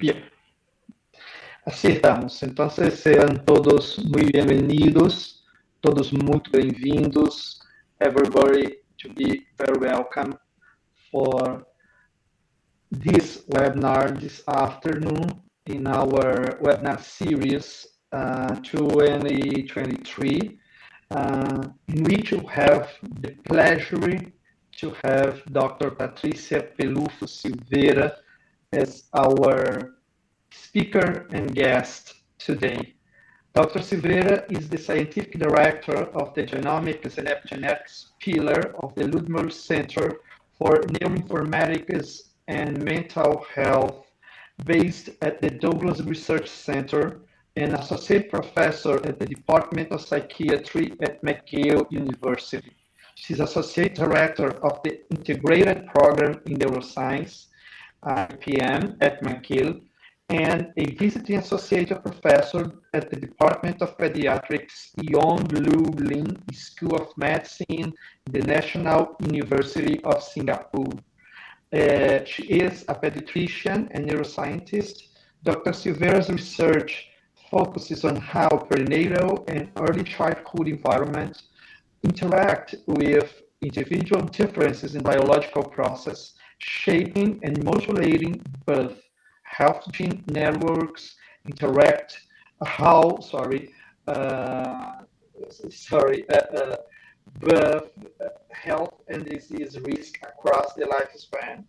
Bien, así estamos. Entonces, sean todos muy bienvenidos, todos muy bem-vindos. Everybody to be very welcome for this webinar this afternoon in our webinar series 2023, in which you have the pleasure to have Dr. Patricia Pelufo Silveira as our speaker and guest today. Dr. Silveira is the scientific director of the Genomics and Epigenetics pillar of the Ludmer Center for Neuroinformatics and Mental Health, based at the Douglas Research Center, and associate professor at the Department of Psychiatry at McGill University. She's associate director of the Integrated Program in Neuroscience, IPM, at McGill, and a visiting associate professor at the Department of Pediatrics, Yong Lu Lin School of Medicine, in the National University of Singapore. She is a pediatrician and neuroscientist. Dr. Silveira's research focuses on how perinatal and early childhood environments interact with individual differences in biological process, shaping and modulating birth. Health gene networks interact birth, health and disease risk across the lifespan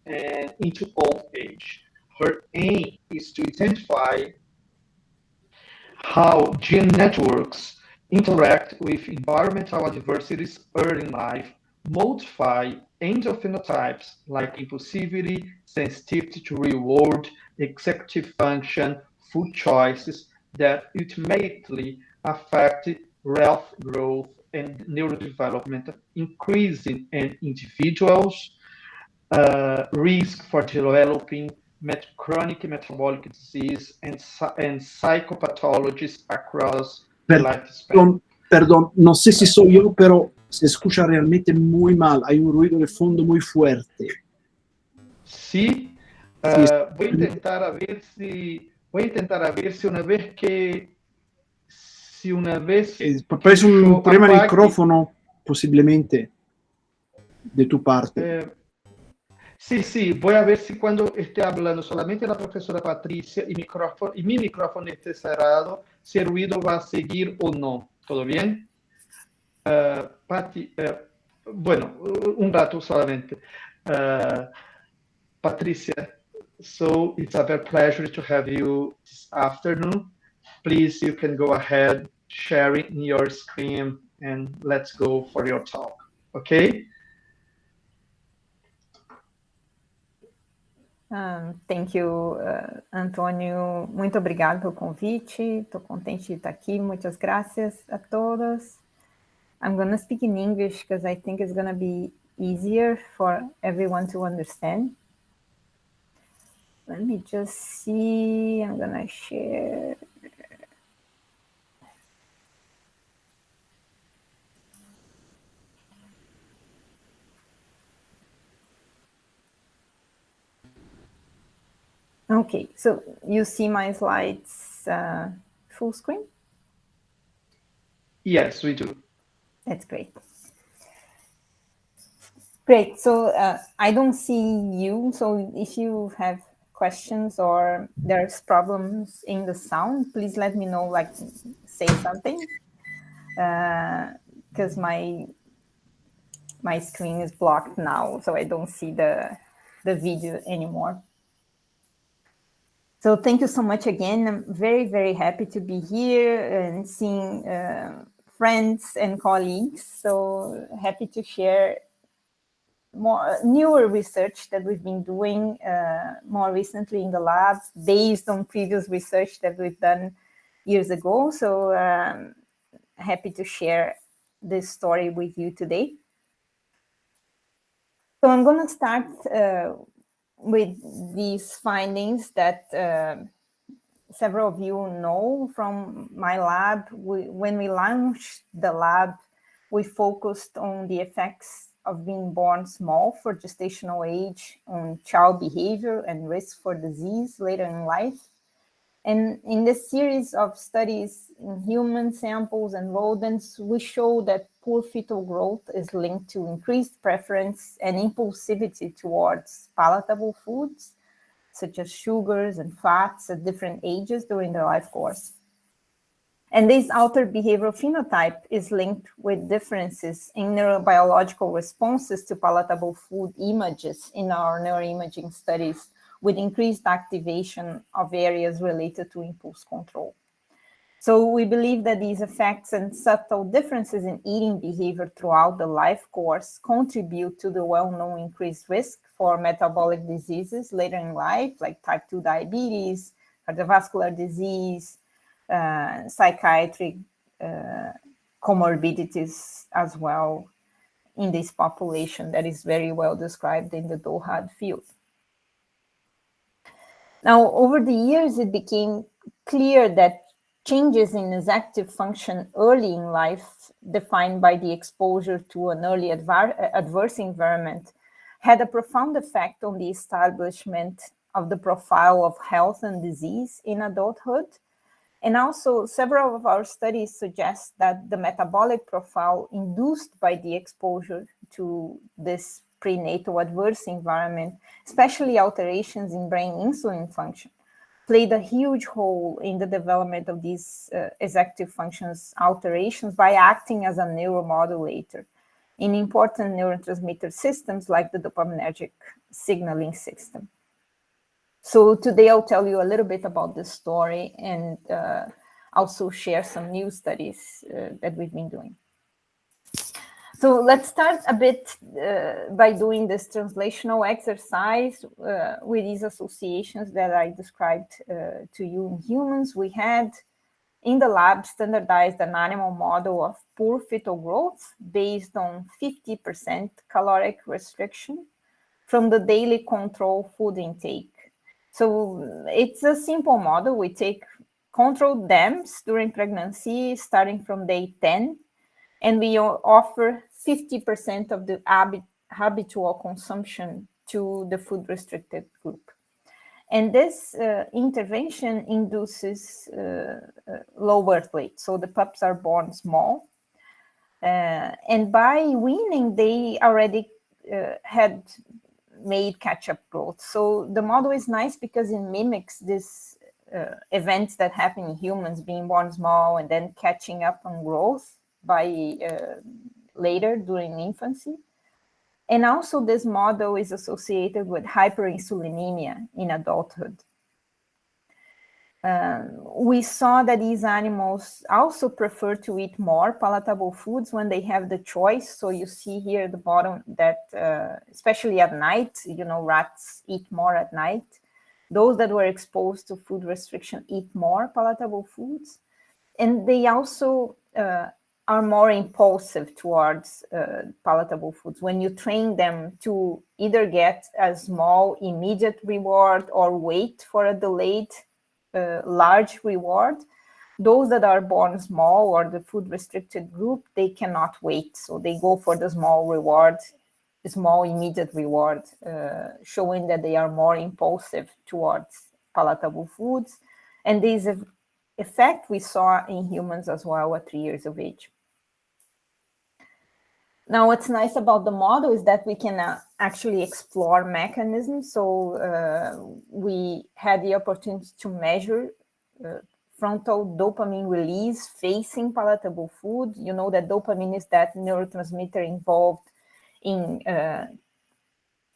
and into old age. Her aim is to identify how gene networks interact with environmental adversities early in life, modify endophenotypes like impulsivity, sensitivity to reward, executive function, food choices that ultimately affect health growth and neurodevelopment, increasing in individuals' risk for developing chronic metabolic disease and psychopathologies across the lifespan. Perdón, no sé si soy yo, pero se escucha realmente muy mal. Hay un ruido de fondo muy fuerte. Sí, voy a intentar a ver si una vez parece un problema de micrófono, posiblemente, de tu parte. Sí, voy a ver si cuando esté hablando solamente la profesora Patricia y mi micrófono esté cerrado, si el ruido va a seguir o no. ¿Todo bien? Bueno, un rato solamente. Patricia, so it's a very pleasure to have you this afternoon. Please, you can go ahead, sharing your screen, and let's go for your talk, okay? Thank you, Antônio. Muito obrigada pelo convite. Estou contente de estar aqui. Muitas graças a todos. I'm going to speak in English because I think it's going to be easier for everyone to understand. Let me just see. I'm going to share. Okay, so you see my slides full screen? Yes, we do. That's great. Great, so I don't see you, so if you have questions or there's problems in the sound, please let me know, like say something, because my screen is blocked now, so I don't see the video anymore. So thank you so much again. I'm very, very happy to be here and seeing friends and colleagues. So happy to share more newer research that we've been doing more recently in the lab based on previous research that we've done years ago. So happy to share this story with you today. So I'm going to start with these findings that several of you know from my lab. When we launched the lab, we focused on the effects of being born small for gestational age on child behavior and risk for disease later in life. And in this series of studies in human samples and rodents, we show that poor fetal growth is linked to increased preference and impulsivity towards palatable foods, such as sugars and fats at different ages during their life course. And this altered behavioral phenotype is linked with differences in neurobiological responses to palatable food images in our neuroimaging studies, with increased activation of areas related to impulse control. So we believe that these effects and subtle differences in eating behavior throughout the life course contribute to the well-known increased risk for metabolic diseases later in life, like type 2 diabetes, cardiovascular disease, psychiatric comorbidities as well in this population that is very well described in the DOHaD field. Now, over the years, it became clear that changes in executive function early in life, defined by the exposure to an early adverse environment, had a profound effect on the establishment of the profile of health and disease in adulthood. And also, several of our studies suggest that the metabolic profile induced by the exposure to this prenatal adverse environment, especially alterations in brain insulin function, played a huge role in the development of these executive functions alterations by acting as a neuromodulator in important neurotransmitter systems like the dopaminergic signaling system. So today I'll tell you a little bit about this story and also share some new studies that we've been doing. So let's start a bit by doing this translational exercise with these associations that I described to you in humans. We had in the lab standardized an animal model of poor fetal growth based on 50% caloric restriction from the daily control food intake. So it's a simple model. We take controlled DAMs during pregnancy starting from day 10, and we offer 50% of the habitual consumption to the food restricted group. And this intervention induces low birth weight. So the pups are born small. And by weaning, they already had made catch-up growth. So the model is nice because it mimics this events that happen in humans, being born small and then catching up on growth by later during infancy. And also this model is associated with hyperinsulinemia in adulthood. We saw that these animals also prefer to eat more palatable foods when they have the choice. So you see here at the bottom that, especially at night, you know, rats eat more at night. Those that were exposed to food restriction eat more palatable foods. And they also are more impulsive towards palatable foods. When you train them to either get a small immediate reward or wait for a delayed large reward, those that are born small or the food restricted group, they cannot wait. So they go for the small reward, the small immediate reward, showing that they are more impulsive towards palatable foods. And this effect we saw in humans as well at 3 years of age. Now, what's nice about the model is that we can actually explore mechanisms. So we had the opportunity to measure frontal dopamine release facing palatable food. You know that dopamine is that neurotransmitter involved in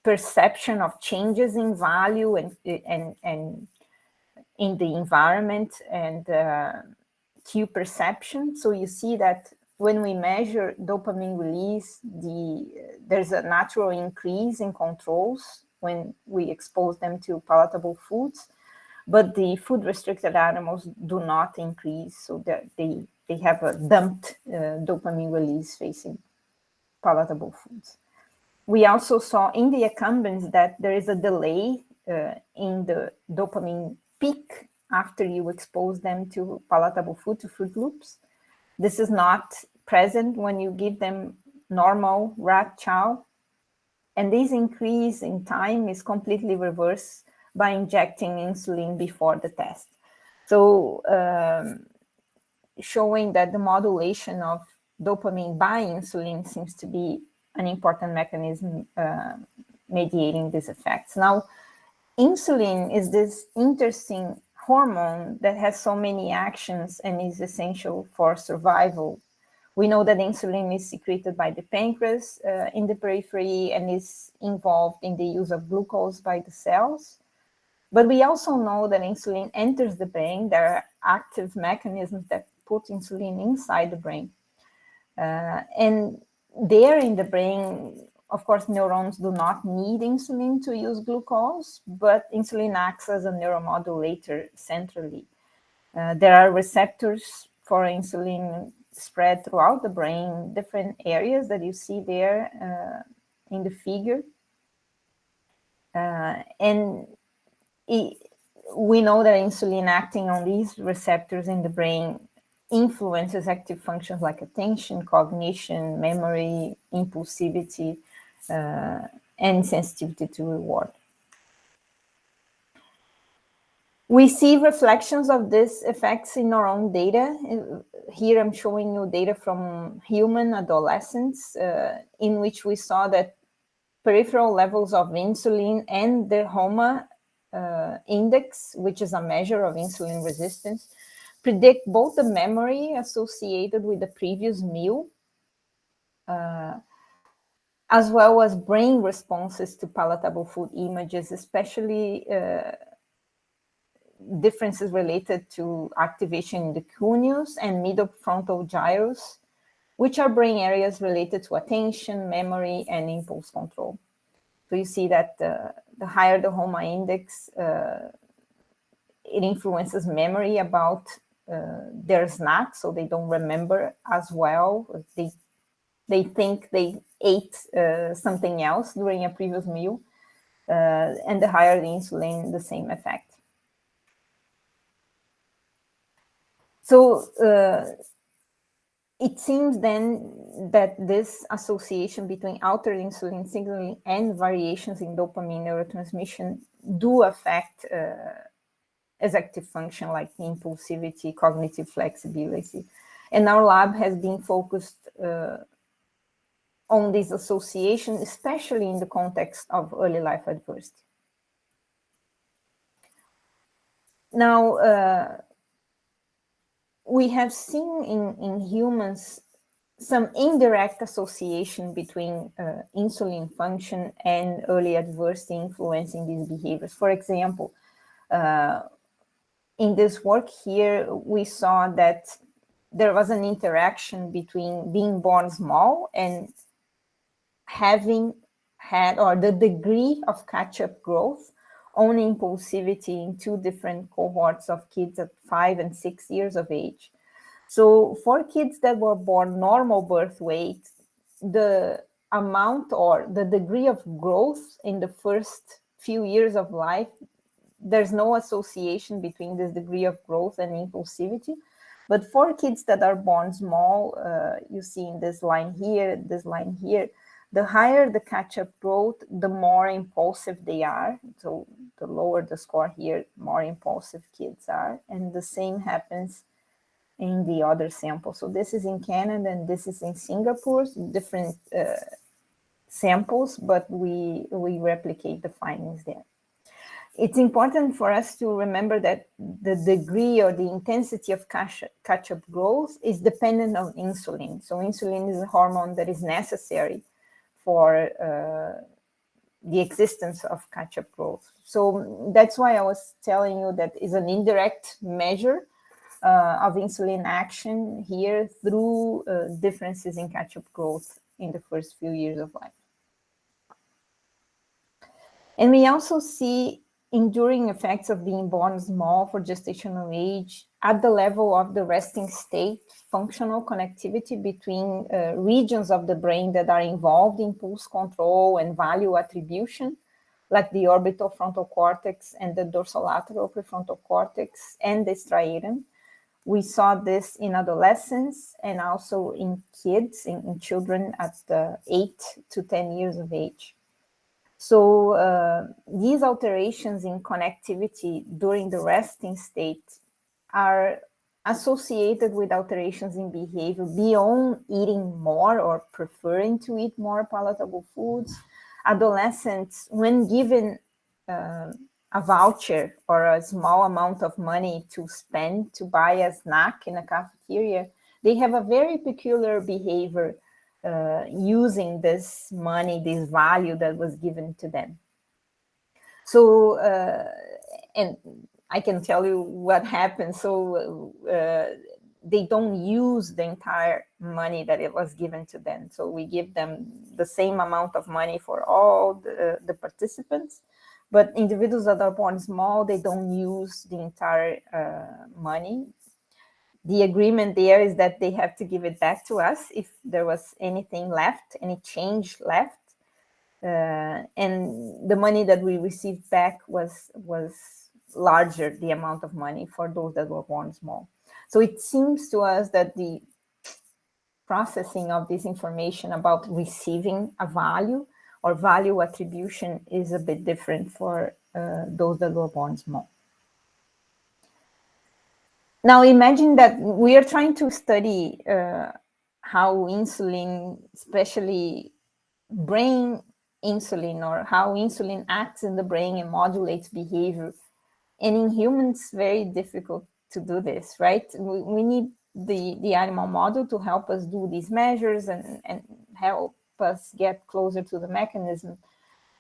perception of changes in value and in the environment and cue perception. So you see that when we measure dopamine release, there's a natural increase in controls when we expose them to palatable foods, but the food-restricted animals do not increase, so that they have a dumped dopamine release facing palatable foods. We also saw in the accumbens that there is a delay in the dopamine peak after you expose them to palatable food, to Fruit Loops. This is not present when you give them normal rat chow. And this increase in time is completely reversed by injecting insulin before the test. So showing that the modulation of dopamine by insulin seems to be an important mechanism mediating these effects. Now, insulin is this interesting hormone that has so many actions and is essential for survival. We know that insulin is secreted by the pancreas in the periphery and is involved in the use of glucose by the cells. But we also know that insulin enters the brain. There are active mechanisms that put insulin inside the brain. And there in the brain, of course, neurons do not need insulin to use glucose, but insulin acts as a neuromodulator centrally. There are receptors for insulin spread throughout the brain, different areas that you see there in the figure. And we know that insulin acting on these receptors in the brain influences active functions like attention, cognition, memory, impulsivity, and sensitivity to reward. We see reflections of these effects in our own data. Here I'm showing you data from human adolescents in which we saw that peripheral levels of insulin and the HOMA index, which is a measure of insulin resistance, predict both the memory associated with the previous meal as well as brain responses to palatable food images, especially differences related to activation in the cuneus and middle frontal gyrus, which are brain areas related to attention, memory, and impulse control. So you see that the higher the HOMA index, it influences memory about their snack, so they don't remember as well. They think they ate something else during a previous meal, and the higher the insulin, the same effect. So it seems then that this association between altered insulin signaling and variations in dopamine neurotransmission do affect executive function like impulsivity, cognitive flexibility. And our lab has been focused on this association, especially in the context of early life adversity. Now, we have seen in humans some indirect association between insulin function and early adversity influencing these behaviors. For example, in this work here, we saw that there was an interaction between being born small and having had, or the degree of catch-up growth on impulsivity in two different cohorts of kids at 5 and 6 years of age. So for kids that were born normal birth weight, the amount or the degree of growth in the first few years of life, there's no association between this degree of growth and impulsivity. But for kids that are born small, you see in this line here, the higher the catch-up growth, the more impulsive they are. So the lower the score here, more impulsive kids are. And the same happens in the other sample. So this is in Canada and this is in Singapore, different samples, but we replicate the findings there. It's important for us to remember that the degree or the intensity of catch-up growth is dependent on insulin. So insulin is a hormone that is necessary for the existence of catch-up growth. So that's why I was telling you that is an indirect measure of insulin action here through differences in catch-up growth in the first few years of life. And we also see enduring effects of being born small for gestational age at the level of the resting state, functional connectivity between regions of the brain that are involved in impulse control and value attribution, like the orbital frontal cortex and the dorsolateral prefrontal cortex and the striatum, We saw this in adolescents and also in kids, in children at 8 to 10 years of age. So these alterations in connectivity during the resting state are associated with alterations in behavior beyond eating more or preferring to eat more palatable foods. Adolescents, when given a voucher or a small amount of money to spend to buy a snack in a cafeteria, they have a very peculiar behavior using this money, this value that was given to them. So, and I can tell you what happens. So they don't use the entire money that it was given to them. So we give them the same amount of money for all the participants, but individuals that are born small, they don't use the entire money. The agreement there is that they have to give it back to us if there was anything left, any change left. And the money that we received back was larger, the amount of money for those that were born small. So it seems to us that the processing of this information about receiving a value or value attribution is a bit different for those that were born small. Now imagine that we are trying to study how insulin, especially brain insulin, or how insulin acts in the brain and modulates behavior. And in humans, very difficult to do this, right? We need the animal model to help us do these measures and help us get closer to the mechanism.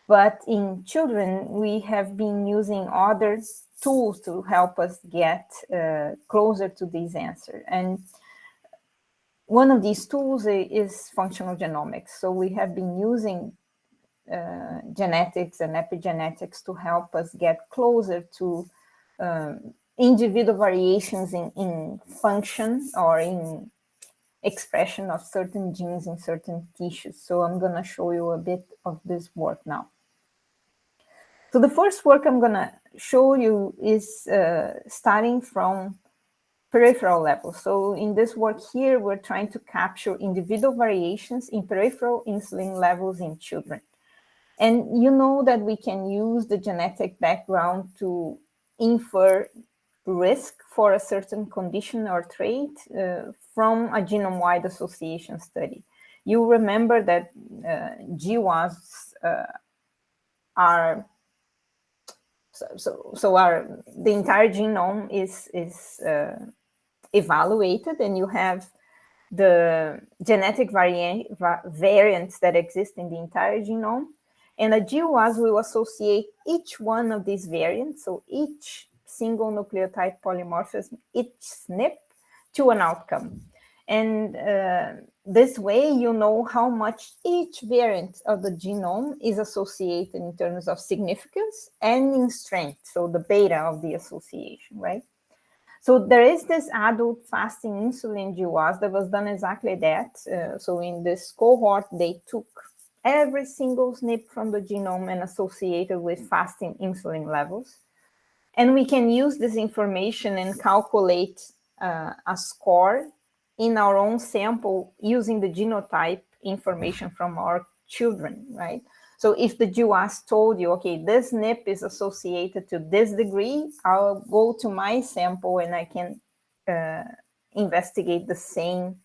But in children, we have been using other tools to help us get closer to this answer. And one of these tools is functional genomics. So we have been using genetics and epigenetics to help us get closer to individual variations in function or in expression of certain genes in certain tissues. So I'm going to show you a bit of this work now. So the first work I'm going to show you is starting from peripheral level. So in this work here, we're trying to capture individual variations in peripheral insulin levels in children. And you know that we can use the genetic background to infer risk for a certain condition or trait from a genome-wide association study. You remember that GWAS are the entire genome is evaluated, and you have the genetic variants that exist in the entire genome. And a GWAS will associate each one of these variants, so each single nucleotide polymorphism, each SNP, to an outcome. And this way, you know how much each variant of the genome is associated in terms of significance and in strength, so the beta of the association, right? So there is this adult fasting insulin GWAS that was done exactly that. So in this cohort, they took every single SNP from the genome and associated with fasting insulin levels. And we can use this information and calculate a score in our own sample using the genotype information from our children, right? So if the GWAS told you, okay, this SNP is associated to this degree, I'll go to my sample and I can investigate the same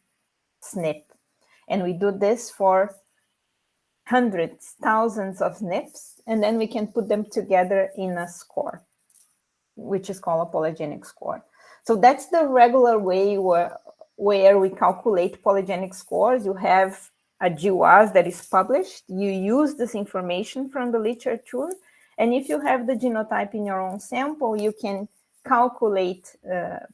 SNP. And we do this for hundreds, thousands of SNPs, and then we can put them together in a score, which is called a polygenic score. So that's the regular way where we calculate polygenic scores. You have a GWAS that is published. You use this information from the literature. And if you have the genotype in your own sample, you can calculate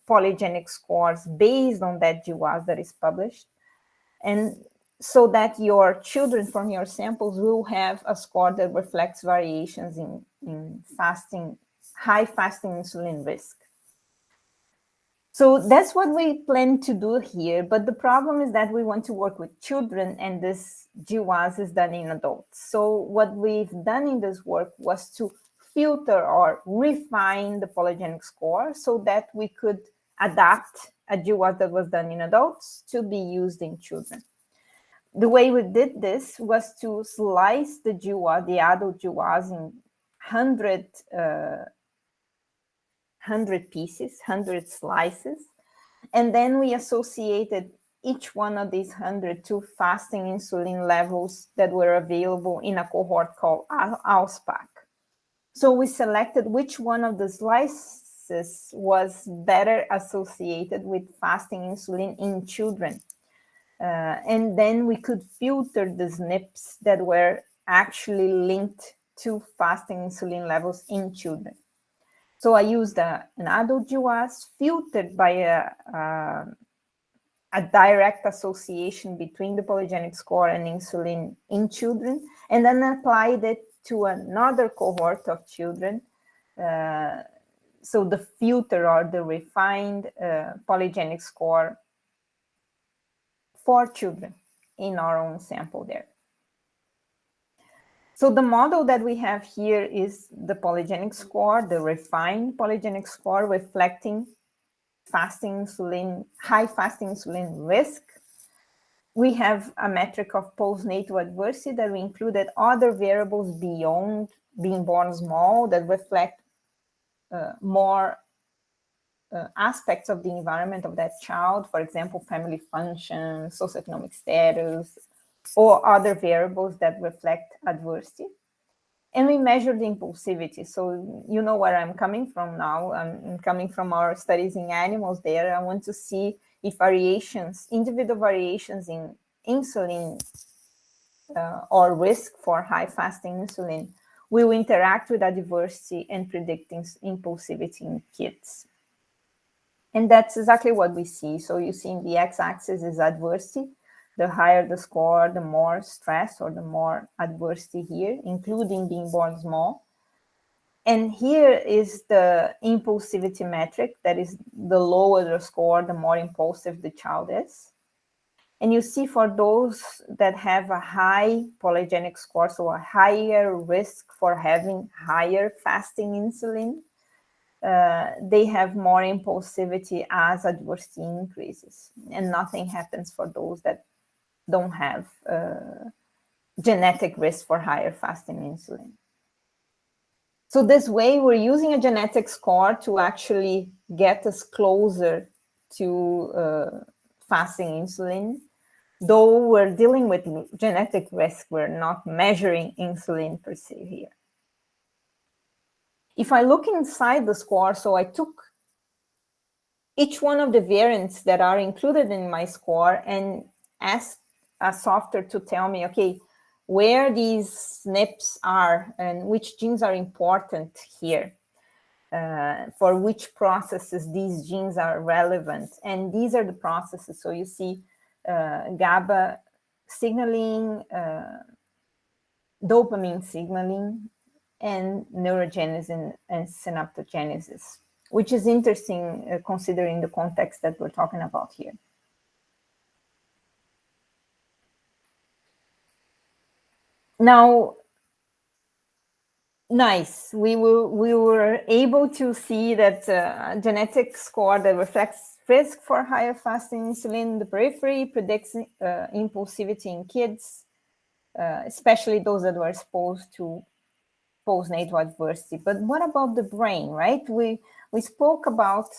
polygenic scores based on that GWAS that is published. And so that your children from your samples will have a score that reflects variations in high fasting insulin risk. So that's what we plan to do here. But the problem is that we want to work with children, and this GWAS is done in adults. So what we've done in this work was to filter or refine the polygenic score so that we could adapt a GWAS that was done in adults to be used in children. The way we did this was to slice the GWAS, the adult GWAS, in 100 pieces, 100 slices. And then we associated each one of these 100 to fasting insulin levels that were available in a cohort called AUSPAC. So we selected which one of the slices was better associated with fasting insulin in children. And then we could filter the SNPs that were actually linked to fasting insulin levels in children. So I used an adult GWAS filtered by a direct association between the polygenic score and insulin in children, and then applied it to another cohort of children. So the filter or the refined polygenic score for children in our own sample there. So the model that we have here is the polygenic score, the refined polygenic score reflecting fasting insulin, high fasting insulin risk. We have a metric of postnatal adversity that we included other variables beyond being born small that reflect more aspects of the environment of that child, for example, family function, socioeconomic status, or other variables that reflect adversity. And we measured the impulsivity. So you know where I'm coming from now. I'm coming from our studies in animals there. I want to see if variations, individual variations in insulin or risk for high fasting insulin will interact with adversity and predicting impulsivity in kids. And that's exactly what we see. So you see in the x-axis is adversity. The higher the score, the more stress or the more adversity here, including being born small. And here is the impulsivity metric. That is, the lower the score, the more impulsive the child is. And you see for those that have a high polygenic score, so a higher risk for having higher fasting insulin, they have more impulsivity as adversity increases. And nothing happens for those that don't have genetic risk for higher fasting insulin. So this way, we're using a genetic score to actually get us closer to fasting insulin. Though we're dealing with genetic risk, we're not measuring insulin per se here. If I look inside the score, so I took each one of the variants that are included in my score and asked a software to tell me, okay, where these SNPs are and which genes are important here, for which processes these genes are relevant. And these are the processes. So you see GABA signaling, dopamine signaling, and neurogenesis and synaptogenesis, which is interesting considering the context that we're talking about here. Now, nice. We were able to see that genetic score that reflects risk for higher fasting insulin in the periphery predicts impulsivity in kids, especially those that were exposed to postnatal adversity. But what about the brain, right? We spoke about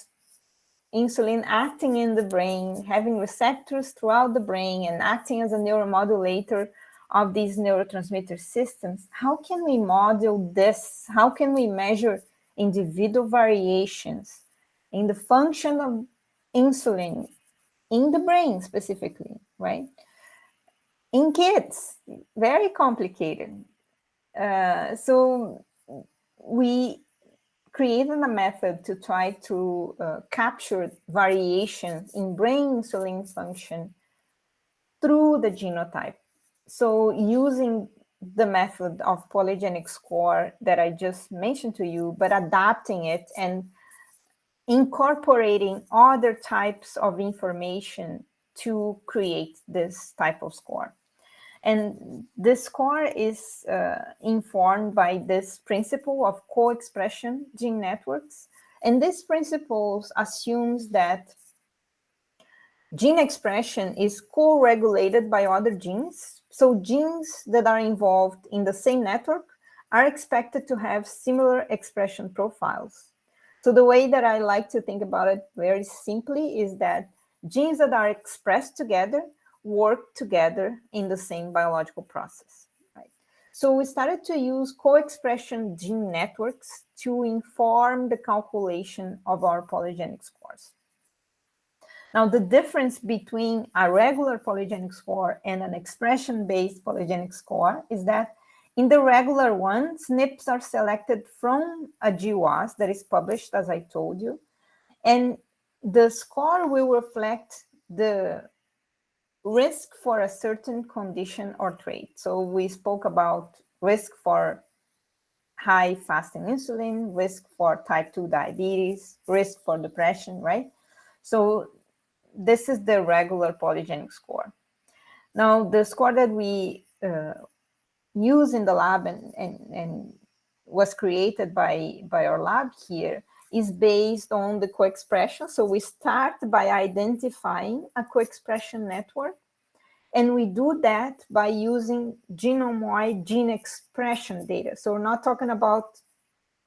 insulin acting in the brain, having receptors throughout the brain and acting as a neuromodulator of these neurotransmitter systems. How can we model this? How can we measure individual variations in the function of insulin in the brain specifically, right? In kids, very complicated. So we created a method to try to capture variations in brain insulin function through the genotype. So using the method of polygenic score that I just mentioned to you, but adapting it and incorporating other types of information to create this type of score. And this score is informed by this principle of co-expression gene networks. And this principle assumes that gene expression is co-regulated by other genes. So genes that are involved in the same network are expected to have similar expression profiles. So the way that I like to think about it very simply is that genes that are expressed together work together in the same biological process. Right? So we started to use co-expression gene networks to inform the calculation of our polygenic scores. Now, the difference between a regular polygenic score and an expression-based polygenic score is that in the regular one, SNPs are selected from a GWAS that is published, as I told you, and the score will reflect the risk for a certain condition or trait. So we spoke about risk for high fasting insulin, risk for type 2 diabetes, risk for depression, right? So this is the regular polygenic score. Now, the score that we use in the lab and was created by our lab here is based on the co-expression. So we start by identifying a co-expression network, and we do that by using genome-wide gene expression data. So we're not talking about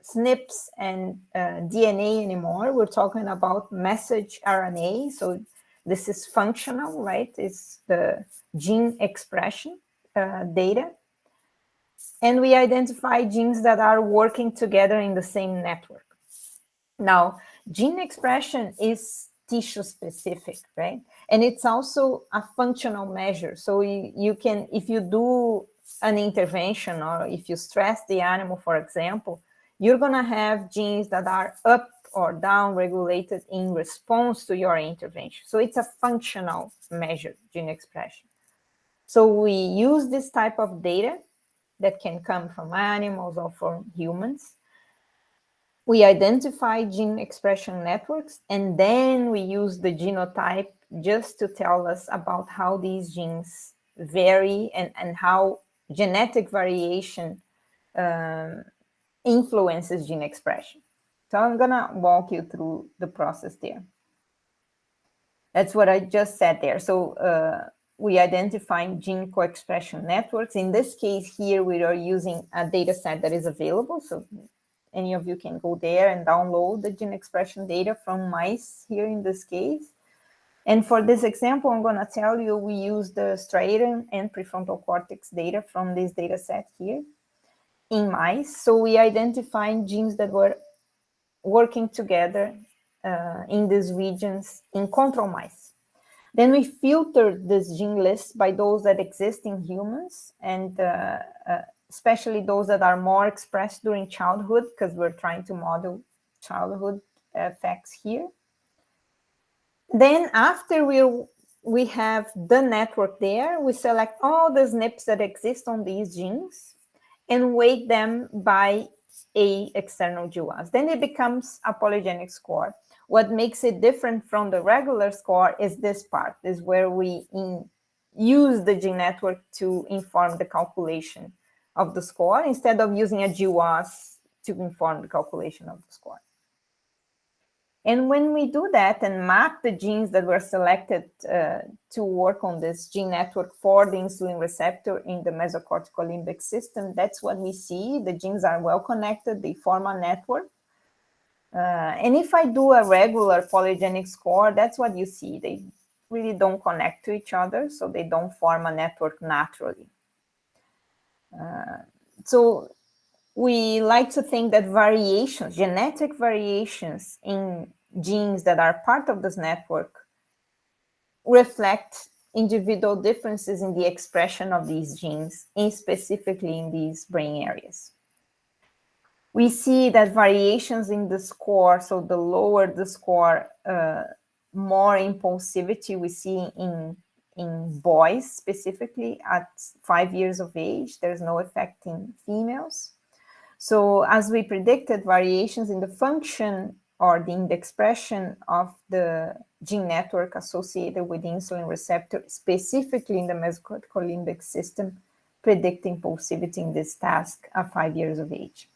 SNPs and DNA anymore. We're talking about message RNA. So this is functional, right? It's the gene expression data. And we identify genes that are working together in the same network. Now, gene expression is tissue specific, right? And it's also a functional measure. So you can, if you do an intervention or if you stress the animal, for example, you're going to have genes that are up or down regulated in response to your intervention. So it's a functional measure, gene expression. So we use this type of data that can come from animals or from humans. We identify gene expression networks, and then we use the genotype just to tell us about how these genes vary and how genetic variation influences gene expression. So I'm gonna walk you through the process there. That's what I just said there. So we identify gene co-expression networks. In this case here, we are using a data set that is available. So any of you can go there and download the gene expression data from mice here in this case. And for this example, I'm going to tell you we use the striatum and prefrontal cortex data from this data set here in mice. So we identified genes that were working together in these regions in control mice. Then we filtered this gene list by those that exist in humans, and especially those that are more expressed during childhood, because we're trying to model childhood effects here. Then after we have the network there, we select all the SNPs that exist on these genes and weight them by a external GWAS. Then it becomes a polygenic score. What makes it different from the regular score is this part, is where we use the gene network to inform the calculation of the score instead of using a GWAS to inform the calculation of the score. And when we do that and map the genes that were selected to work on this gene network for the insulin receptor in the mesocortical limbic system, that's what we see. The genes are well connected, they form a network. And if I do a regular polygenic score, that's what you see. They really don't connect to each other, so they don't form a network naturally. So we like to think that variations, genetic variations in genes that are part of this network reflect individual differences in the expression of these genes, specifically in these brain areas. We see that variations in the score, so the lower the score, more impulsivity we see in boys, specifically at 5 years of age. There's no effect in females. So as we predicted, variations in the function or in the expression of the gene network associated with the insulin receptor, specifically in the mesocortical limbic system, predict impulsivity in this task at 5 years of age.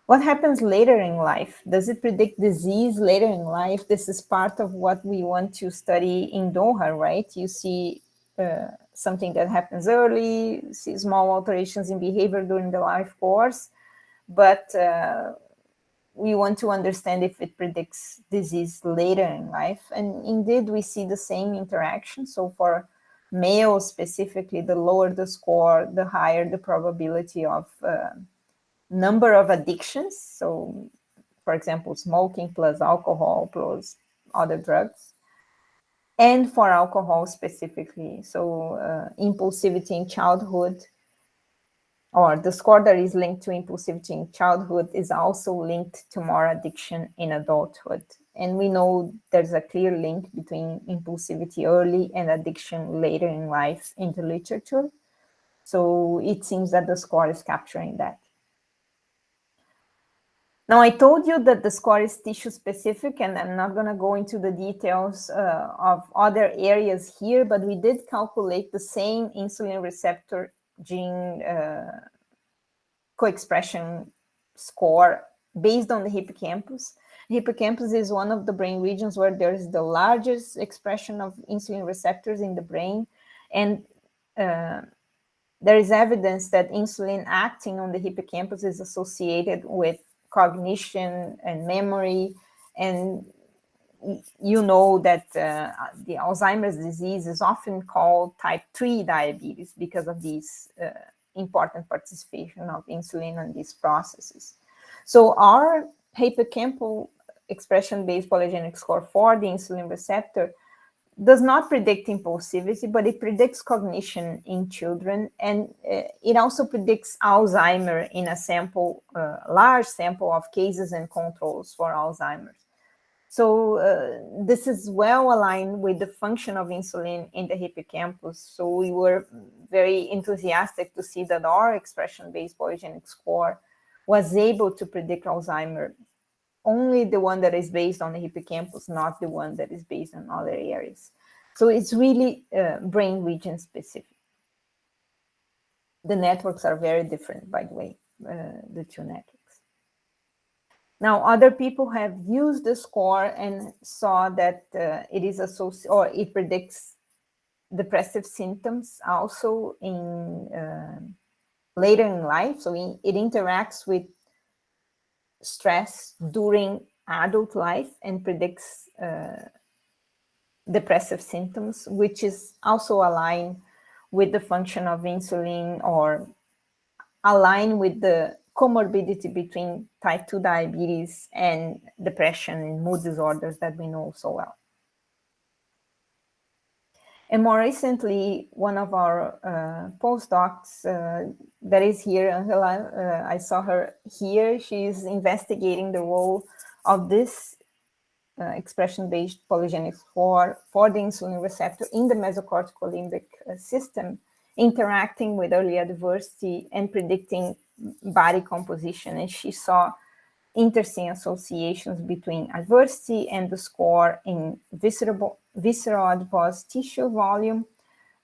What happens later in life? Does it predict disease later in life? This is part of what we want to study in DOHaD, right? You see something that happens early, see small alterations in behavior during the life course, but we want to understand if it predicts disease later in life. And indeed, we see the same interaction. So for males specifically, the lower the score, the higher the probability of number of addictions. So, for example, smoking plus alcohol plus other drugs. And for alcohol specifically, so impulsivity in childhood, or the score that is linked to impulsivity in childhood is also linked to more addiction in adulthood. And we know there's a clear link between impulsivity early and addiction later in life in the literature. So it seems that the score is capturing that. Now, I told you that the score is tissue specific, and I'm not going to go into the details of other areas here, but we did calculate the same insulin receptor gene co-expression score based on the hippocampus. The hippocampus is one of the brain regions where there is the largest expression of insulin receptors in the brain, and there is evidence that insulin acting on the hippocampus is associated with cognition and memory. And you know that the Alzheimer's disease is often called type 3 diabetes because of these important participation of insulin in these processes. So our hippocampal expression-based polygenic score for the insulin receptor does not predict impulsivity, but it predicts cognition in children, and it also predicts Alzheimer in a sample, large sample of cases and controls for Alzheimer's. So this is well aligned with the function of insulin in the hippocampus. So we were very enthusiastic to see that our expression-based polygenic score was able to predict Alzheimer, only the one that is based on the hippocampus, not the one that is based on other areas. So it's really brain region specific. The networks are very different, by the way, the two networks. Now, other people have used the score and saw that it is associated, or it predicts depressive symptoms also in later in life. So it interacts with stress during adult life and predicts depressive symptoms, which is also aligned with the function of insulin, or aligned with the comorbidity between type 2 diabetes and depression and mood disorders that we know so well. And more recently, one of our postdocs that is here, Angela, I saw her here, she's investigating the role of this expression-based polygenic score for the insulin receptor in the mesocortical limbic system, interacting with early adversity and predicting body composition. And she saw interesting associations between adversity and the score in visceral adipose tissue volume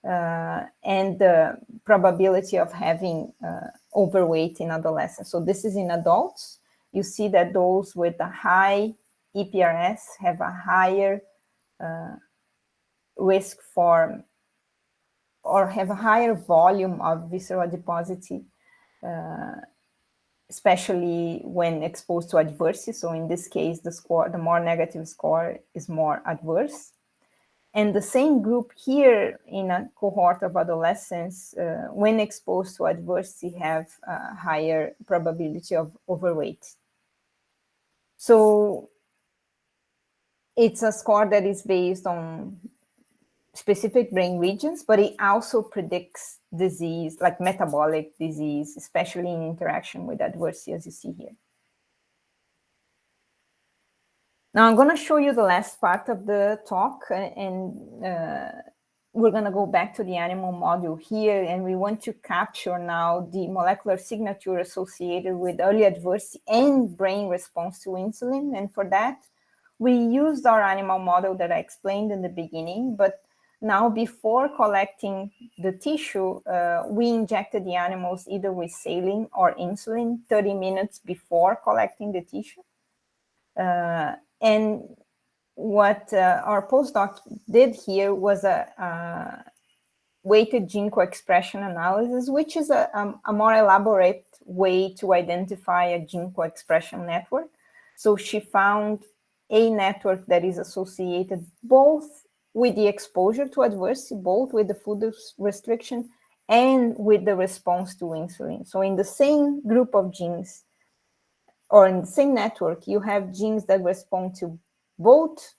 and the probability of having overweight in adolescents. So this is in adults. You see that those with a high EPRS have a higher risk for, or have a higher volume of visceral adiposity, especially when exposed to adversity. So in this case, the score, the more negative score is more adverse. And the same group here in a cohort of adolescents, when exposed to adversity, have a higher probability of overweight. So it's a score that is based on specific brain regions, but it also predicts disease, like metabolic disease, especially in interaction with adversity, as you see here. Now I'm going to show you the last part of the talk, and we're going to go back to the animal model here, and we want to capture now the molecular signature associated with early adversity and brain response to insulin. And for that, we used our animal model that I explained in the beginning, but now, before collecting the tissue, we injected the animals either with saline or insulin 30 minutes before collecting the tissue. And what our postdoc did here was a weighted gene co-expression analysis, which is a more elaborate way to identify a gene co-expression network. So she found a network that is associated both with the exposure to adversity, both with the food restriction and with the response to insulin. So in the same group of genes, or in the same network, you have genes that respond to both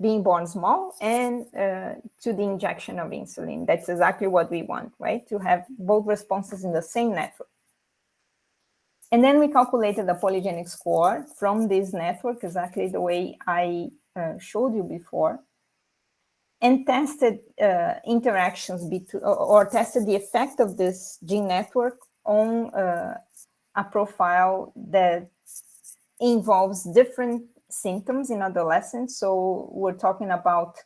being born small and to the injection of insulin. That's exactly what we want, right? To have both responses in the same network. And then we calculated the polygenic score from this network, exactly the way I showed you before, and tested interactions between, or tested the effect of this gene network on a profile that involves different symptoms in adolescents. So we're talking about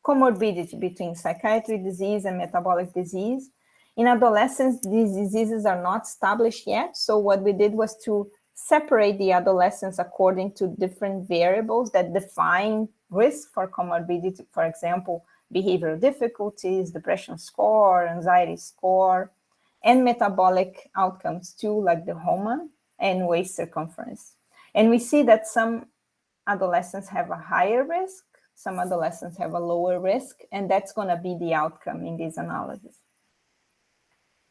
comorbidity between psychiatry disease and metabolic disease. In adolescents, these diseases are not established yet. So what we did was to separate the adolescents according to different variables that define risk for comorbidity. For example, behavioral difficulties, depression score, anxiety score, and metabolic outcomes too, like the HOMA and waist circumference. And we see that some adolescents have a higher risk, some adolescents have a lower risk, and that's going to be the outcome in this analysis.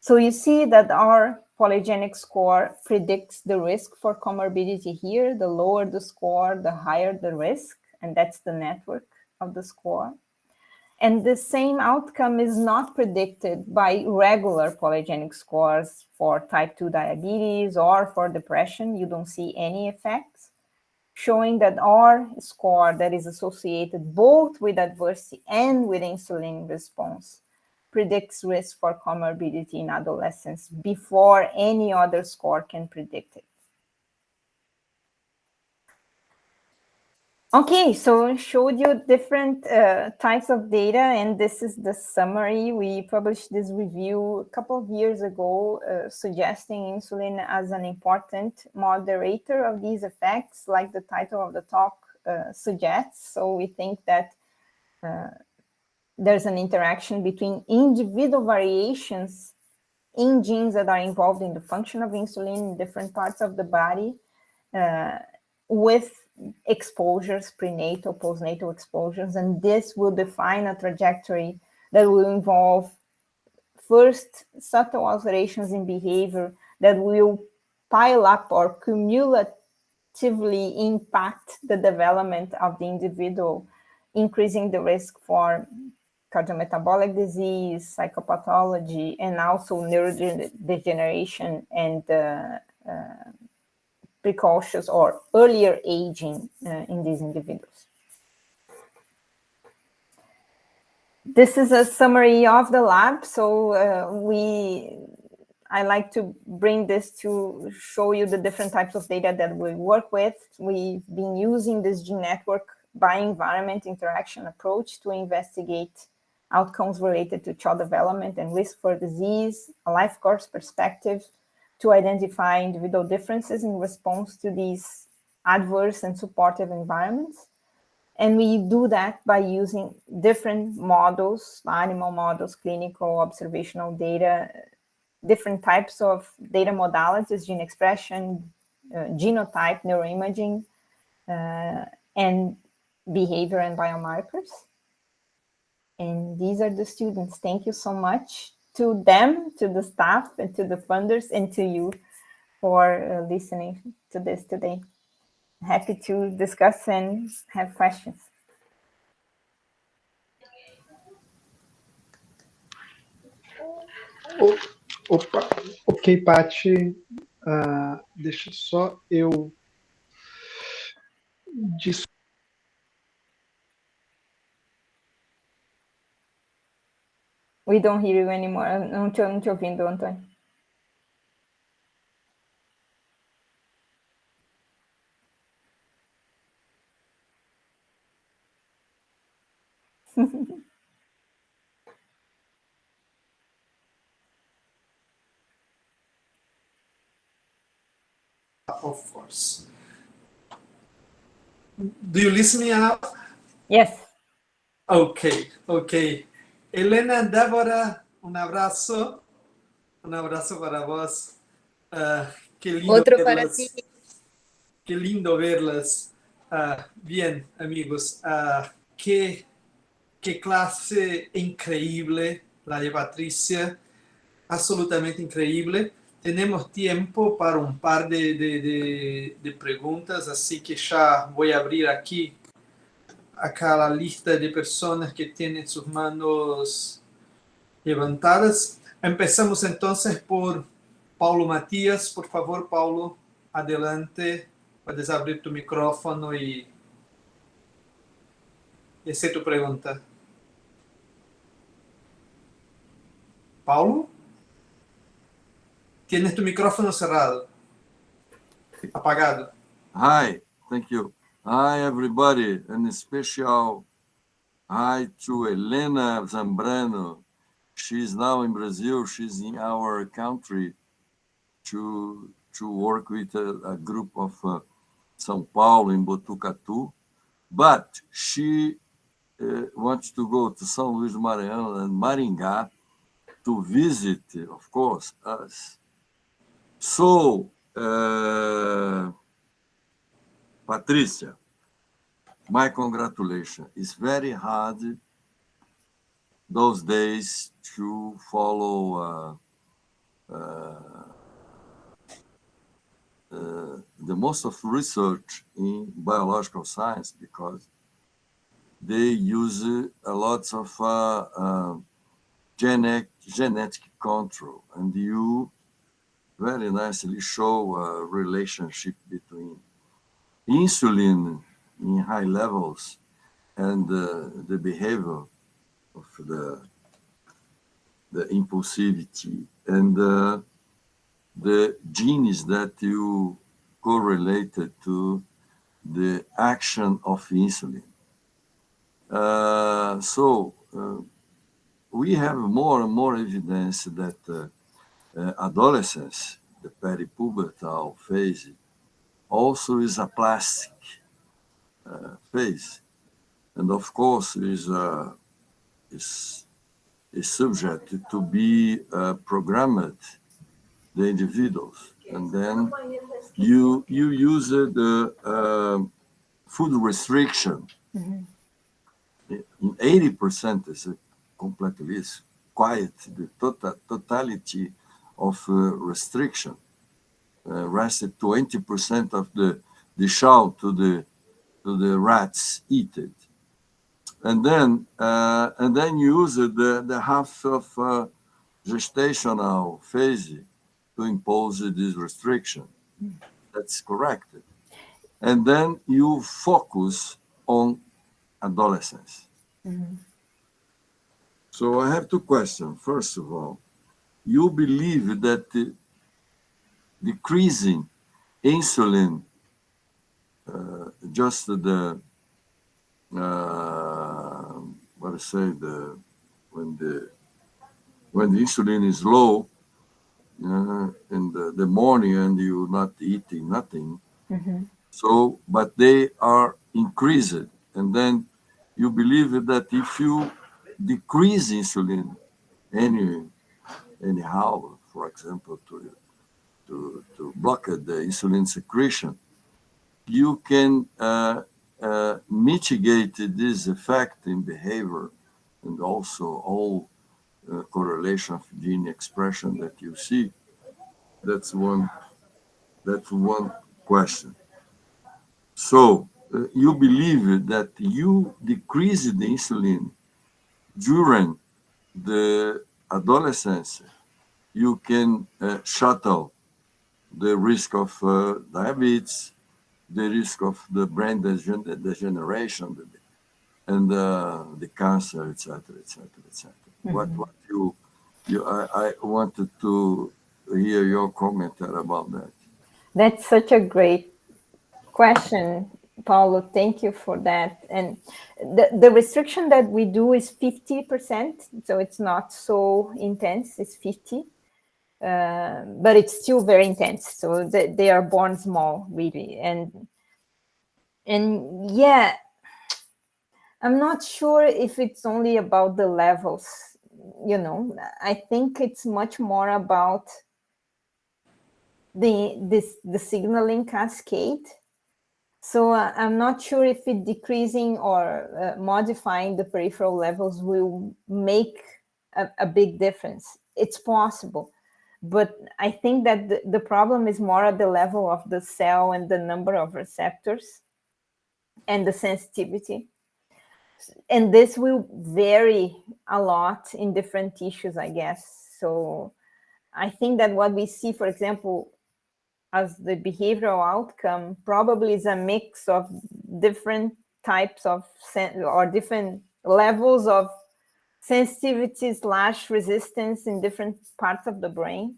So you see that our polygenic score predicts the risk for comorbidity here. The lower the score, the higher the risk, and that's the network of the score. And the same outcome is not predicted by regular polygenic scores for type 2 diabetes or for depression. You don't see any effects, showing that our score that is associated both with adversity and with insulin response predicts risk for comorbidity in adolescents before any other score can predict it. Okay, so I showed you different types of data, and this is the summary. We published this review a couple of years ago, suggesting insulin as an important moderator of these effects, like the title of the talk suggests. So we think that there's an interaction between individual variations in genes that are involved in the function of insulin in different parts of the body with exposures, prenatal, postnatal exposures, and this will define a trajectory that will involve first subtle alterations in behavior that will pile up or cumulatively impact the development of the individual, increasing the risk for cardiometabolic disease, psychopathology, and also neurodegeneration and precocious or earlier aging in these individuals. This is a summary of the lab. So I like to bring this to show you the different types of data that we work with. We've been using this gene network by environment interaction approach to investigate outcomes related to child development and risk for disease, a life course perspective, to identify individual differences in response to these adverse and supportive environments. And we do that by using different models, animal models, clinical, observational data, different types of data modalities, gene expression, genotype, neuroimaging, and behavior and biomarkers. And these are the students. Thank you so much to them, to the staff, and to the funders, and to you for listening to this today. Happy to discuss and have questions. Opa, ok, Paty. Deixa só eu... We don't hear you anymore. Não te ouvindo, Antônio. of course. Do you listen me now? Yes. Ok, ok. Helena, Débora, un abrazo para vos. Qué lindo Otro para verlas. ti. Qué lindo verlas. Bien, amigos, qué clase increíble la de Patricia, absolutamente increíble. Tenemos tiempo para un par de preguntas, así que ya voy a abrir acá la lista de personas que tienen sus manos levantadas. Empezamos entonces por Paulo Matías. Por favor, Paulo, adelante. Puedes abrir tu micrófono y hacer tu pregunta. Paulo, tienes tu micrófono cerrado, apagado. Hi, thank you. Hi, everybody, and a special hi to Helena Zambrano. She's now in Brazil. She's in our country to work with a group of São Paulo in Botucatu, but she wants to go to São Luís do Maranhão and Maringá to visit, of course, us. So, Patricia, my congratulations. It's very hard those days to follow the most of research in biological science because they use a lot of genetic control, and you very nicely show a relationship between insulin in high levels and the behavior of the impulsivity and the genes that you correlated to the action of insulin. So we have more and more evidence that adolescence, the peripubertal phase, also is a plastic phase, and of course is subject to be programmed, the individuals, and then you use the food restriction. Mm-hmm. In 80% is completely quiet, the totality of restriction. Rested 20% of the shell to the rats eat it, and then use the half of gestational phase to impose this restriction. That's correct. And then you focus on adolescence. Mm-hmm. So I have two questions. First of all, you believe that decreasing insulin, just the what I say, when the insulin is low in the morning and you're not eating nothing, mm-hmm. So but they are increased, and then you believe that if you decrease insulin anyhow, for example, to block the insulin secretion, you can mitigate this effect in behavior and also all correlation of gene expression that you see. That's one question. So you believe that you decrease the insulin during the adolescence, you can shuttle the risk of diabetes, the risk of the brain degeneration, and the cancer, etc., etc., etc. Mm-hmm. What I wanted to hear your comment about that. That's such a great question, Paulo. Thank you for that. And the restriction that we do is 50%, so it's not so intense. It's 50. but it's still very intense. So they are born small, really. And yeah, I'm not sure if it's only about the levels, I think it's much more about the signaling cascade. So I'm not sure if it decreasing or modifying the peripheral levels will make a big difference. It's possible, but I think that the problem is more at the level of the cell and the number of receptors and the sensitivity. And this will vary a lot in different tissues, I guess. So I think that what we see, for example, as the behavioral outcome probably is a mix of different types of or different levels of sensitivity / resistance in different parts of the brain.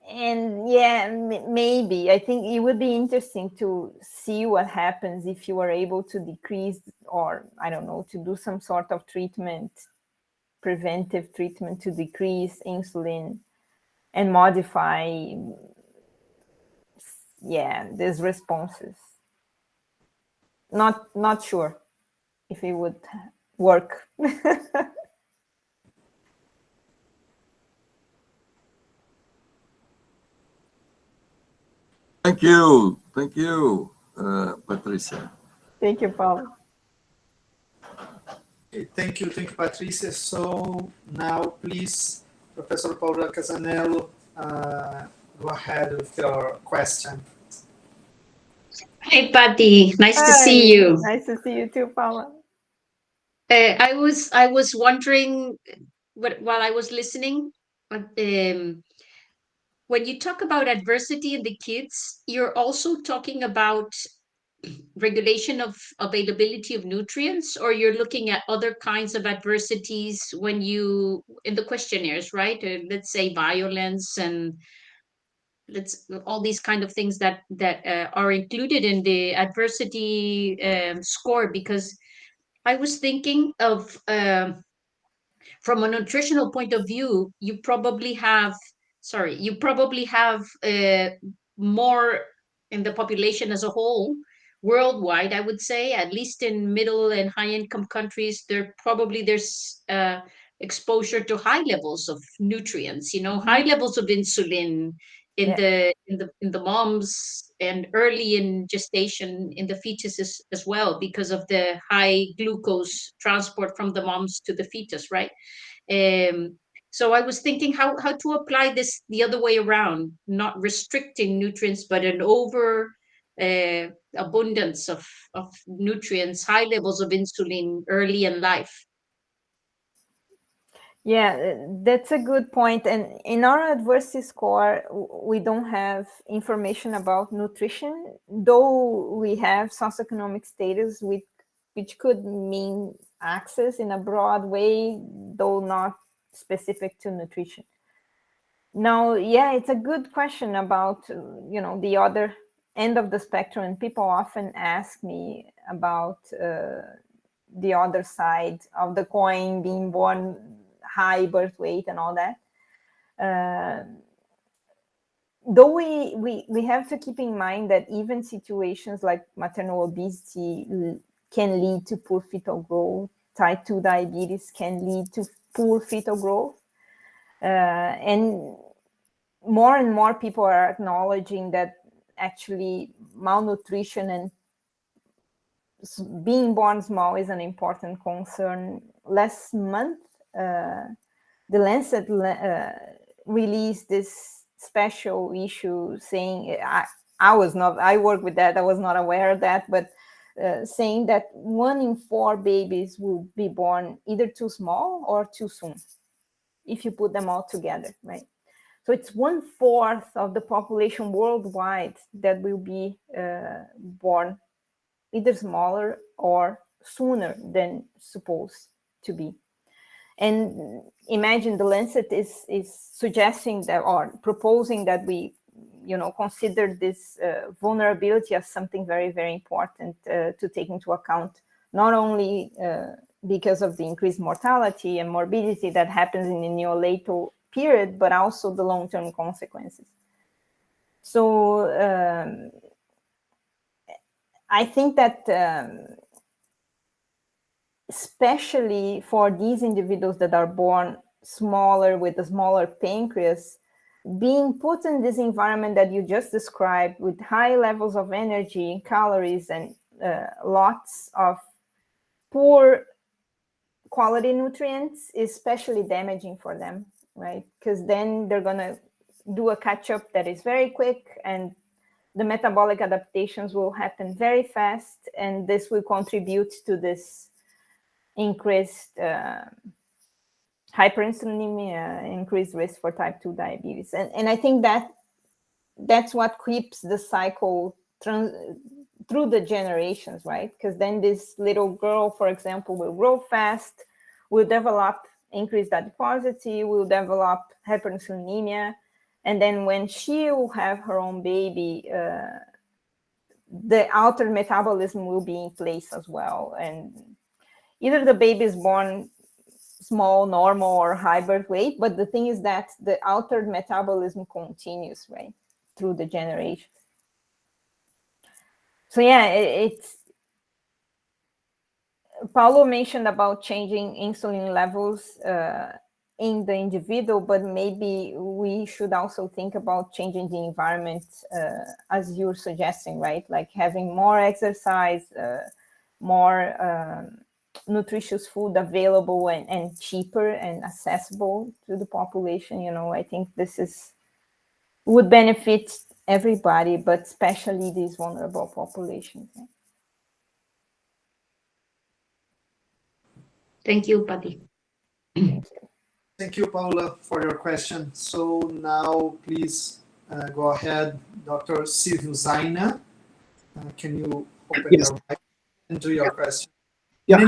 And yeah, maybe I think it would be interesting to see what happens if you are able to decrease, or I don't know, to do some sort of treatment, preventive treatment to decrease insulin and modify these responses. Not sure if it would work. Thank you, Patricia. Thank you, Paulo. Thank you, Patricia. So now, please, Professor Paula Casanello, go ahead with your question. Hey, Patty. Nice to see you. Nice to see you too, Paula. I was wondering while I was listening, when you talk about adversity in the kids, you're also talking about regulation of availability of nutrients, or you're looking at other kinds of adversities when you in the questionnaires, right? Let's say violence and all these kind of things that are included in the adversity score. Because I was thinking of from a nutritional point of view, you probably have more in the population as a whole worldwide. I would say, at least in middle and high income countries, there's exposure to high levels of nutrients, high levels of insulin in the moms, and early in gestation in the fetuses as well, because of the high glucose transport from the moms to the fetus, right? So I was thinking how to apply this the other way around, not restricting nutrients, but an over abundance of nutrients, high levels of insulin early in life. Yeah, that's a good point. And in our adversity score, we don't have information about nutrition, though we have socioeconomic status, which could mean access in a broad way, though not specific to nutrition. Now, yeah, it's a good question about, the other end of the spectrum. And people often ask me about the other side of the coin, being born high birth weight and all that. Though we have to keep in mind that even situations like maternal obesity can lead to poor fetal growth. Type 2 diabetes can lead to poor fetal growth. And more people are acknowledging that actually malnutrition and being born small is an important concern. Last month, the Lancet released this special issue saying, I work with that, I was not aware of that, but saying that 1 in 4 babies will be born either too small or too soon, if you put them all together, right? So it's 1/4 of the population worldwide that will be born either smaller or sooner than supposed to be. And imagine the Lancet is suggesting that, or proposing that we, consider this vulnerability as something very, very important to take into account, not only because of the increased mortality and morbidity that happens in the neonatal period, but also the long-term consequences. So I think that especially for these individuals that are born smaller with a smaller pancreas, being put in this environment that you just described with high levels of energy, calories, and lots of poor quality nutrients is especially damaging for them, right? Because then they're going to do a catch-up that is very quick, and the metabolic adaptations will happen very fast, and this will contribute to this increased hyperinsulinemia, increased risk for type 2 diabetes. And I think that that's what keeps the cycle through the generations, right? Because then this little girl, for example, will grow fast, will develop increased adiposity, will develop hyperinsulinemia, and then when she will have her own baby, the altered metabolism will be in place as well. And either the baby is born small, normal, or high birth weight, but the thing is that the altered metabolism continues, right, through the generations. So yeah, it's Paulo mentioned about changing insulin levels in the individual, but maybe we should also think about changing the environment as you're suggesting, right? Like having more exercise, more nutritious food available and cheaper and accessible to the population. You know, I think this would benefit everybody, but especially these vulnerable populations. Right? Thank you, Patty. Thank you, Paula, for your question. So now, please go ahead, Dr. Silvio Zaina. Can you open Yes. your mic and do your question? Yeah,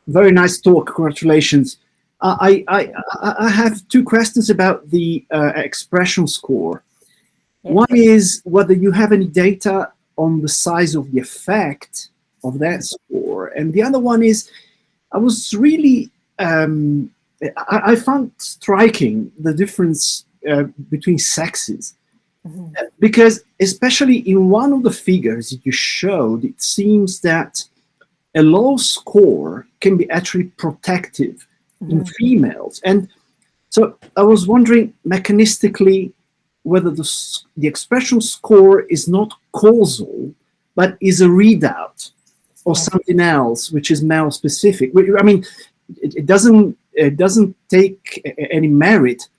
very nice talk. Congratulations. I have two questions about the expression score. Yes. One is whether you have any data on the size of the effect of that score, and the other one is I was really I found striking the difference between sexes. Mm-hmm. Because especially in one of the figures that you showed, it seems that a low score can be actually protective in females. And so I was wondering mechanistically whether the expression score is not causal, but is a readout or something else, which is male specific. I mean, it doesn't take any merit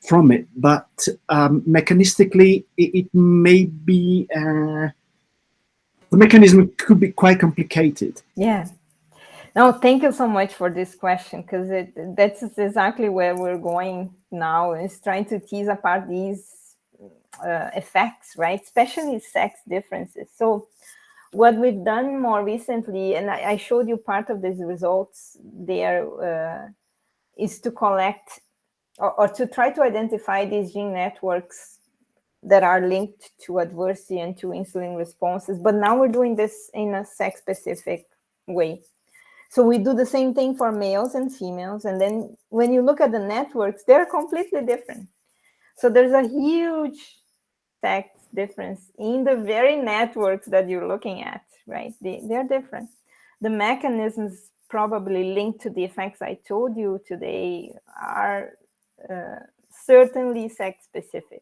from it, but mechanistically it may be the mechanism could be quite complicated. Yeah. No, thank you so much for this question, because that's exactly where we're going now, is trying to tease apart these effects, right? Especially sex differences. So what we've done more recently, and I showed you part of these results there, is to collect or to try to identify these gene networks that are linked to adversity and to insulin responses. But now we're doing this in a sex-specific way. So we do the same thing for males and females. And then when you look at the networks, they're completely different. So there's a huge sex difference in the very networks that you're looking at, right? They're different. The mechanisms probably linked to the effects I told you today are certainly sex-specific.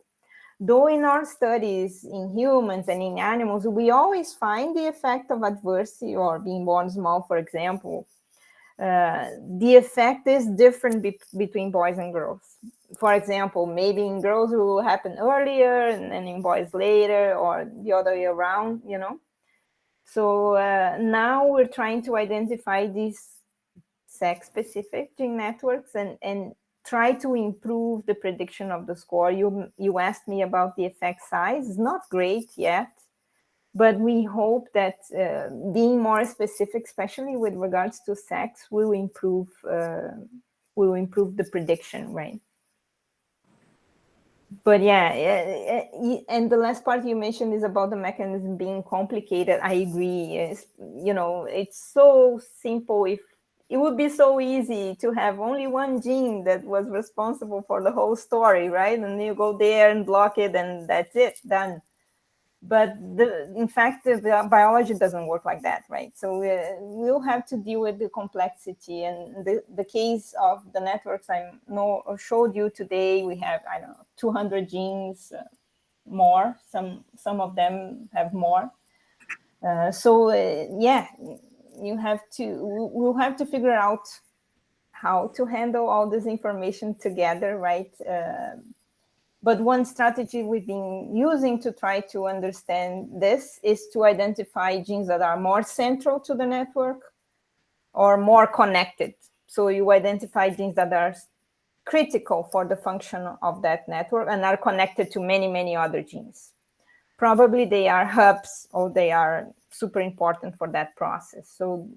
Though in our studies in humans and in animals, we always find the effect of adversity or being born small, for example. The effect is different between boys and girls. For example, maybe in girls it will happen earlier and in boys later, or the other way around, you know. So now we're trying to identify these sex-specific gene networks and try to improve the prediction of the score. You asked me about the effect size. It's not great yet, but we hope that being more specific, especially with regards to sex, will improve the prediction, right? But yeah, and the last part you mentioned is about the mechanism being complicated. I agree. It's so simple. If it would be so easy to have only one gene that was responsible for the whole story, right? And you go there and block it, and that's it, done. But in fact, the biology doesn't work like that, right? So we'll have to deal with the complexity. And the case of the networks I showed you today, we have, I don't know, 200 genes more. Some of them have more. Yeah, we'll have to figure out how to handle all this information together, right? But one strategy we've been using to try to understand this is to identify genes that are more central to the network or more connected. So you identify genes that are critical for the function of that network and are connected to many, many other genes. Probably they are hubs or they are super important for that process. So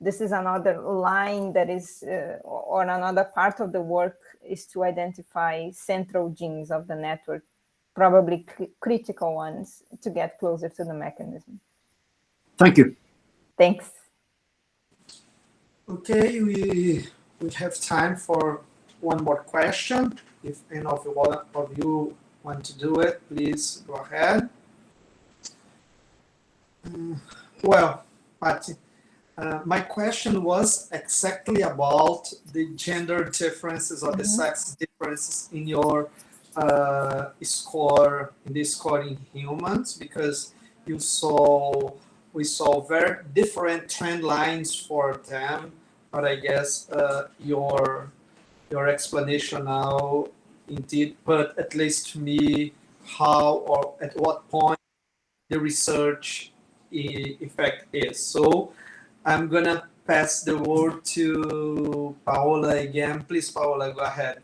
this is another line that is, or another part of the work is to identify central genes of the network, probably critical ones, to get closer to the mechanism. Thank you. Thanks. Okay, we have time for one more question. If any of you want to do it, please go ahead. Well, Patty, my question was exactly about the gender differences or the sex differences in your score, in the score in humans, because we saw very different trend lines for them, but I guess your explanation now indeed put, at least to me, how or at what point the research effect is. So I'm gonna pass the word to Paola again. Please, Paola, go ahead.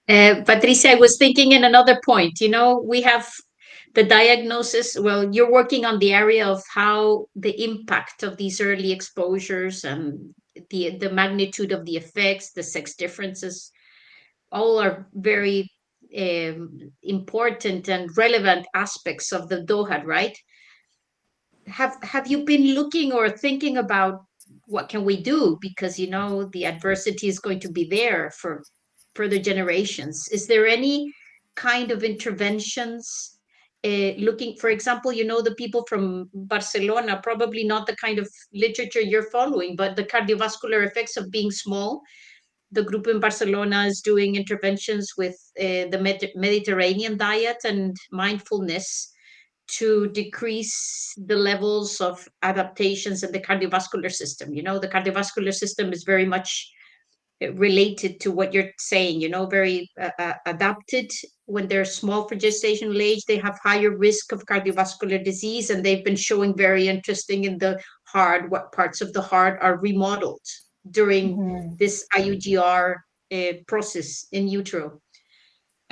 Patricia, I was thinking in another point, we have the diagnosis. Well, you're working on the area of how the impact of these early exposures and the magnitude of the effects, the sex differences, all are very important and relevant aspects of the DOHaD, right? Have you been looking or thinking about what can we do? Because the adversity is going to be there for further generations. Is there any kind of interventions looking, for example, the people from Barcelona, probably not the kind of literature you're following, but the cardiovascular effects of being small. The group in Barcelona is doing interventions with the Mediterranean diet and mindfulness to decrease the levels of adaptations in the cardiovascular system. The cardiovascular system is very much related to what you're saying, very adapted. When they're small for gestational age, they have higher risk of cardiovascular disease, and they've been showing very interesting in the heart, what parts of the heart are remodeled during this IUGR process in utero.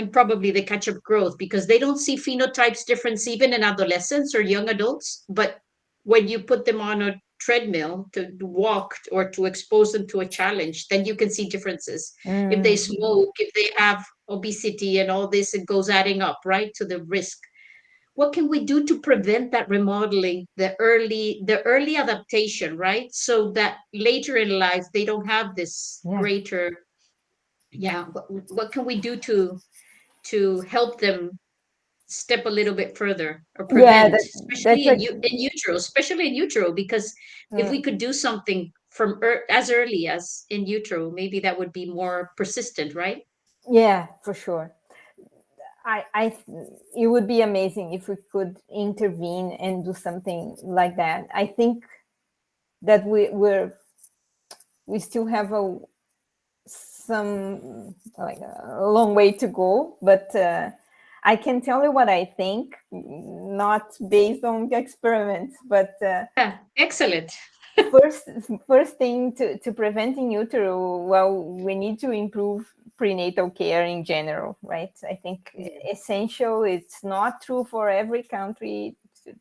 And probably the catch-up growth, because they don't see phenotypes difference even in adolescents or young adults. But when you put them on a treadmill to walk or to expose them to a challenge, then you can see differences. If they smoke, if they have obesity and all this, it goes adding up, right, to the risk. What can we do to prevent that remodeling, the early adaptation, right? So that later in life, they don't have this greater, what can we do to help them step a little bit further or prevent, especially in utero, because if we could do something from as early as in utero, maybe that would be more persistent, right? Yeah, for sure. It would be amazing if we could intervene and do something like that. I think that we still have a long way to go, but I can tell you what I think, not based on experiments, but excellent. first thing to prevent in utero, well, we need to improve prenatal care in general, right? I think essential. It's not true for every country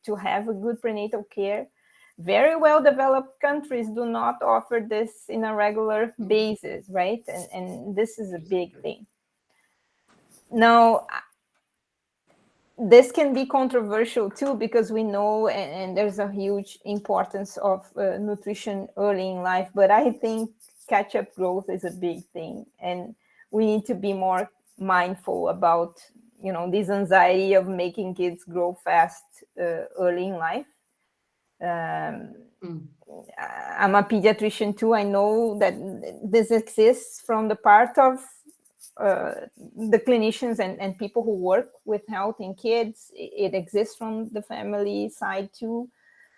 to have a good prenatal care. Very well developed countries do not offer this in a regular basis, right? And this is a big thing. Now, this can be controversial too, because we know, and there's a huge importance of nutrition early in life, but I think catch-up growth is a big thing, and we need to be more mindful about, this anxiety of making kids grow fast early in life. I'm a pediatrician too. I know that this exists from the part of the clinicians and people who work with health in kids. It exists from the family side too.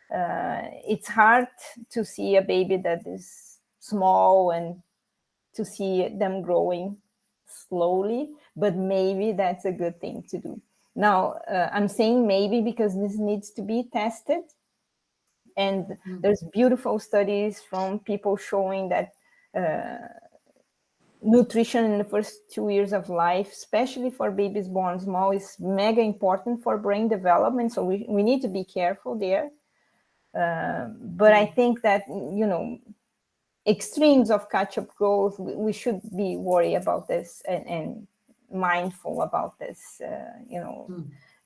It's hard to see a baby that is small and to see them growing slowly, but maybe that's a good thing to do. Now, I'm saying maybe because this needs to be tested. And there's beautiful studies from people showing that nutrition in the first 2 years of life, especially for babies born small, is mega important for brain development. So we need to be careful there. But I think that, extremes of catch-up growth, we should be worried about this and mindful about this.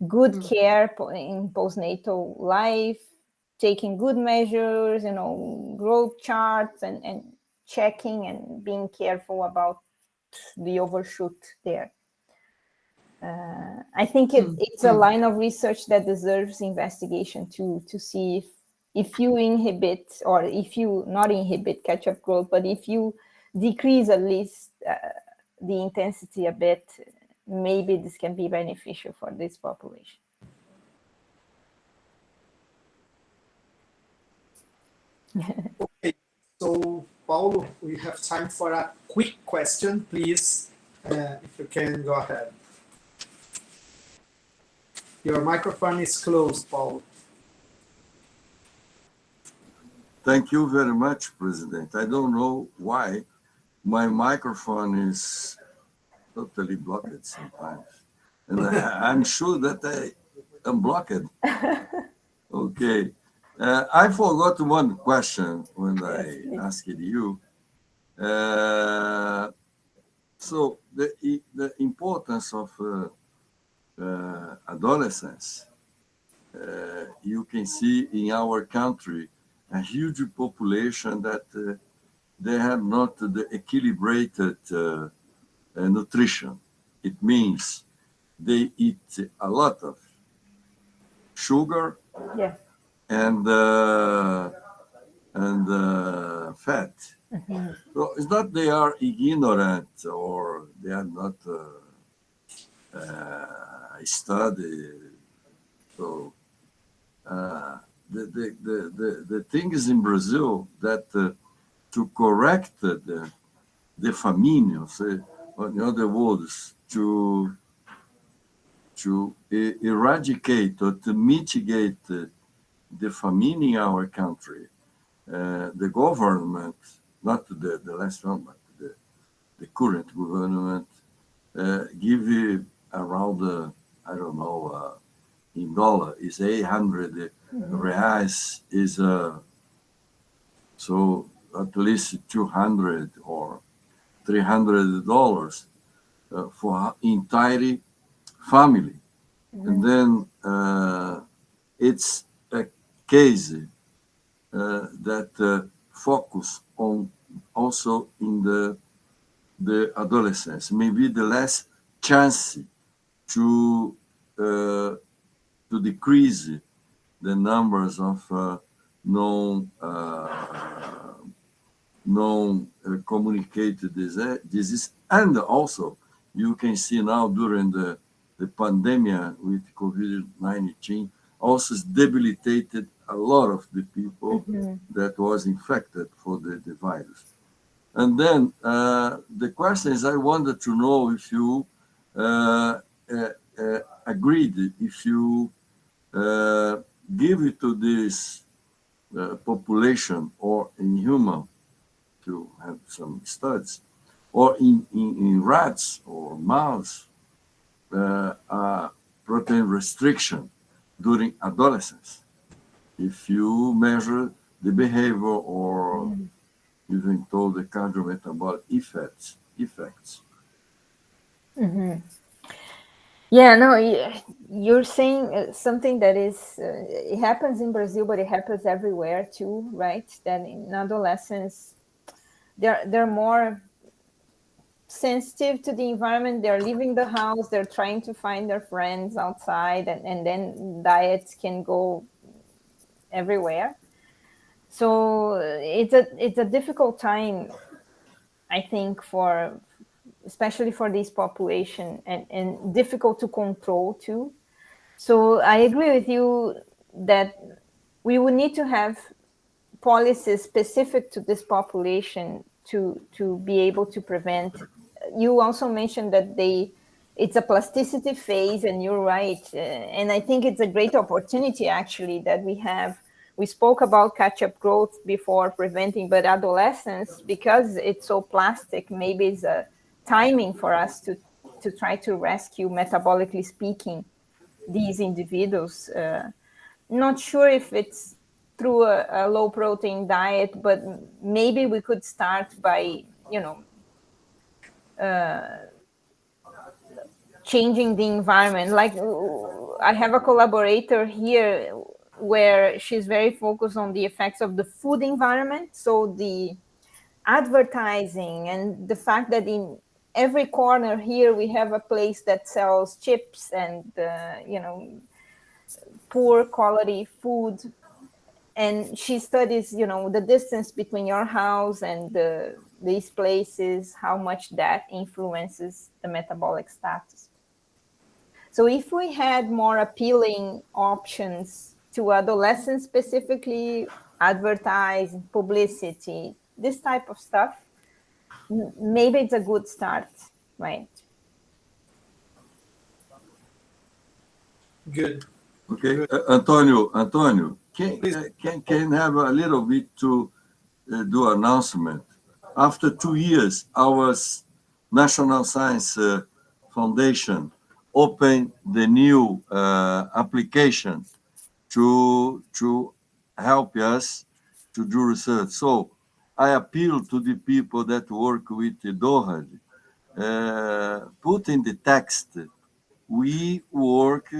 Good care in postnatal life, taking good measures, growth charts, and checking and being careful about the overshoot there. I think it's a line of research that deserves investigation to see if you inhibit, or if you not inhibit catch-up growth, but if you decrease at least the intensity a bit, maybe this can be beneficial for this population. Okay, so Paulo, we have time for a quick question, please. If you can go ahead. Your microphone is closed, Paulo. Thank you very much, President. I don't know why my microphone is totally blocked sometimes. And I'm sure that I am blocked. Okay. I forgot one question when I asked you. So the importance of adolescence, you can see in our country a huge population that they have not the equilibrated nutrition. It means they eat a lot of sugar and fat. So it's not they are ignorant or they are not study. So the thing is in Brazil that to correct the famine, in other words, to eradicate or to mitigate the famine in our country, the government, not the last one, but the current government, give around, I don't know, in dollar is 800 reais, is so at least $200 or $300 for entire family. And then it's a case that focus on also in the adolescence, maybe the less chance to decrease the numbers of non-communicated disease. And also, you can see now during the pandemic with COVID-19, also debilitated a lot of the people that was infected for the virus. And then the question is, I wanted to know if you agreed, if you give it to this population or in human to have some studies, or in rats or mouse, protein restriction during adolescence. If you measure the behavior or even told the cardiometabolic effects. Yeah, no, you're saying something that is, it happens in Brazil, but it happens everywhere too, right? That in adolescents, they're more sensitive to the environment. They're leaving the house, they're trying to find their friends outside, and then diets can go everywhere. So it's a difficult time, I think, for especially for this population, and difficult to control too. So I agree with you that we would need to have policies specific to this population to be able to prevent. You also mentioned that it's a plasticity phase, and you're right. And I think it's a great opportunity actually that we have. We spoke about catch-up growth before preventing, but adolescence, because it's so plastic, maybe it's a timing for us to try to rescue, metabolically speaking, these individuals. Not sure if it's through a low protein diet, but maybe we could start by, changing the environment. Like, I have a collaborator here where she's very focused on the effects of the food environment. So the advertising and the fact that in every corner here we have a place that sells chips and poor quality food, and she studies the distance between your house and these places, how much that influences the metabolic status. So if we had more appealing options to adolescents, specifically advertising, publicity, this type of stuff, maybe it's a good start, right? Good. Okay, Good. Antonio, can have a little bit to do announcement. After 2 years, our National Science Foundation opened the new application to help us to do research. So I appeal to the people that work with the DOHaD, put in the text, we work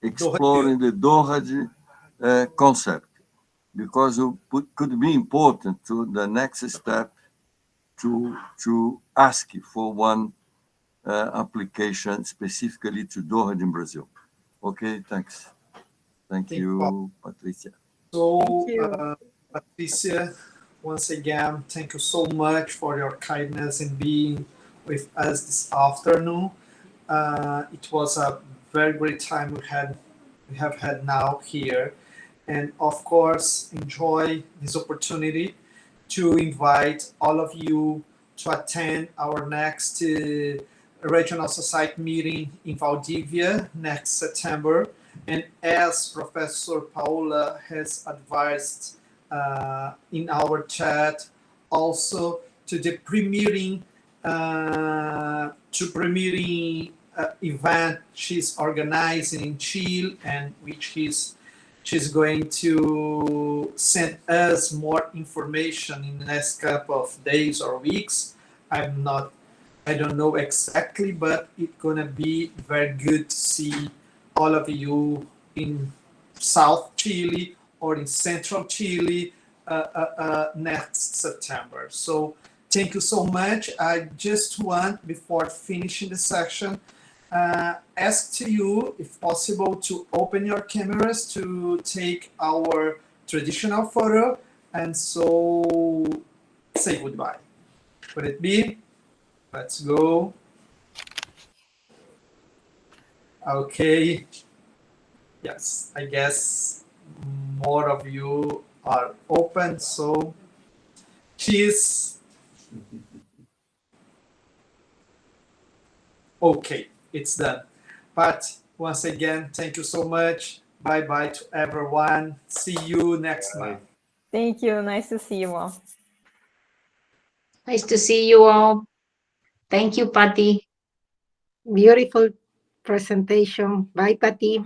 exploring the DOHaD concept, because it could be important to the next step to ask for one application specifically to DOHaD in Brazil. Okay, thanks. Thank you, Patricia. So, Thank you. Patricia, once again, thank you so much for your kindness in being with us this afternoon. It was a very great time we have had now here, and of course, enjoy this opportunity to invite all of you to attend our next regional society meeting in Valdivia next September. And as Professor Paula has advised in our chat, also to the premiering event she's organizing in Chile, and which she's going to send us more information in the next couple of days or weeks. I don't know exactly, but it's gonna be very good to see all of you in South Chile or in Central Chile next September. So thank you so much. I just want, before finishing the section, ask to you, if possible, to open your cameras to take our traditional photo, and so say goodbye. Could it be? Let's go. Okay. Yes, I guess more of you are open, so cheese. Okay, it's done. But once again, thank you so much. Bye-bye to everyone. See you next month. Thank you. Nice to see you all. Nice to see you all. Thank you, Patty. Beautiful presentation. Bye, Patty.